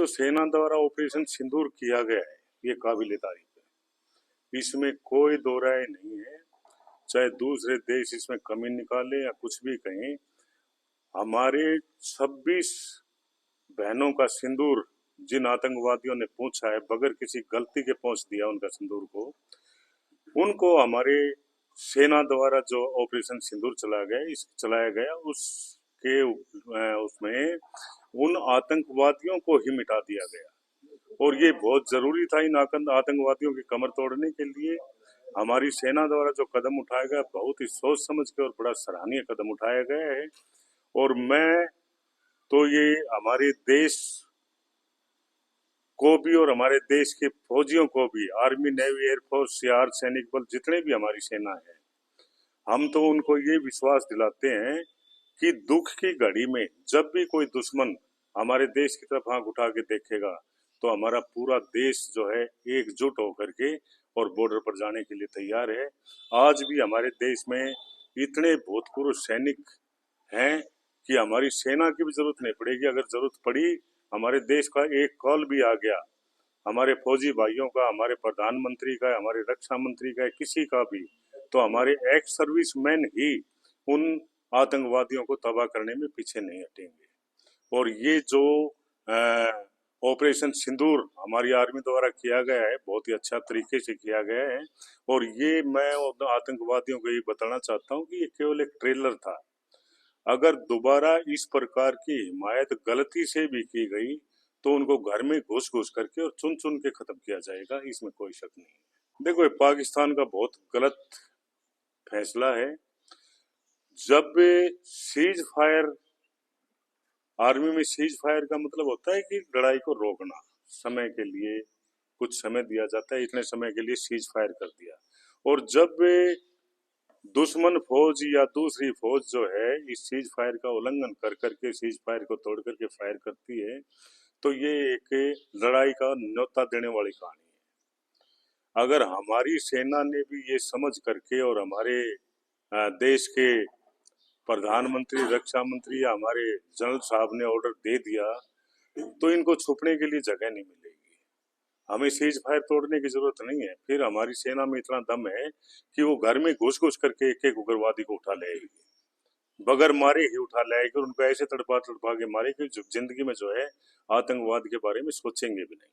जो सेना द्वारा ऑपरेशन सिंदूर किया गया है ये काबिले तारीफ है। इसमें कोई दो राय नहीं है। चाहे दूसरे देश इसमें कमी निकाले या कुछ भी कहें, हमारे 26 बहनों का सिंदूर जिन आतंकवादियों ने पूछा है, बगैर किसी गलती के पहुंच दिया उनका सिंदूर को, उनको हमारे सेना द्वारा जो ऑपरेशन सिंदूर चलाया गया उसके उसमें उन आतंकवादियों को ही मिटा दिया गया। और ये बहुत जरूरी था इन आतंकवादियों की कमर तोड़ने के लिए। हमारी सेना द्वारा जो कदम उठाया गया बहुत ही सोच समझ के और बड़ा सराहनीय कदम उठाया गया है। और मैं तो ये हमारे देश को भी और हमारे देश के फौजियों को भी, आर्मी, नेवी, एयरफोर्स, सीआर, सैनिक बल, जितने भी हमारी सेना है, हम तो उनको ये विश्वास दिलाते हैं कि दुख की घड़ी में जब भी कोई दुश्मन हमारे देश की तरफ आंख उठा के देखेगा तो हमारा पूरा देश जो है एकजुट होकर के और बॉर्डर पर जाने के लिए तैयार है। आज भी हमारे देश में इतने भूतपूर्व सैनिक हैं कि हमारी सेना की भी जरूरत नहीं पड़ेगी। अगर जरूरत पड़ी, हमारे देश का एक कॉल भी आ गया, हमारे फौजी भाइयों का, हमारे प्रधानमंत्री का, हमारे रक्षा मंत्री का, किसी का भी, तो हमारे एक्स सर्विस मैन ही उन आतंकवादियों को तबाह करने में पीछे नहीं हटेंगे। और ये जो ऑपरेशन सिंदूर हमारी आर्मी द्वारा किया गया है, बहुत ही अच्छा तरीके से किया गया है। और ये मैं आतंकवादियों को ये बताना चाहता हूँ कि ये केवल एक ट्रेलर था। अगर दोबारा इस प्रकार की हिमायत गलती से भी की गई तो उनको घर में घुस घुस करके और चुन चुन के खत्म किया जाएगा, इसमें कोई शक नहीं है। देखो, ये पाकिस्तान का बहुत गलत फैसला है। जब सीज फायर, आर्मी में सीज फायर का मतलब होता है कि लड़ाई को रोकना, समय के लिए कुछ समय दिया जाता है, इतने समय के लिए सीज फायर कर दिया। और जब दुश्मन फौज या दूसरी फौज जो है इस सीज फायर का उल्लंघन कर करके, सीज फायर को तोड़ करके फायर करती है, तो ये एक लड़ाई का न्योता देने वाली कहानी है। अगर हमारी सेना ने भी ये समझ करके और हमारे देश के प्रधानमंत्री, रक्षा मंत्री या हमारे जनरल साहब ने ऑर्डर दे दिया तो इनको छुपने के लिए जगह नहीं मिलेगी। हमें सीज फायर तोड़ने की जरूरत नहीं है। फिर हमारी सेना में इतना दम है कि वो घर में घुस घुस करके एक एक उग्रवादी को उठा लेगी, बगैर मारे ही उठा लाएगी और उनको ऐसे तड़पा तड़पा के मारेगी जिंदगी में जो है आतंकवाद के बारे में सोचेंगे भी नहीं।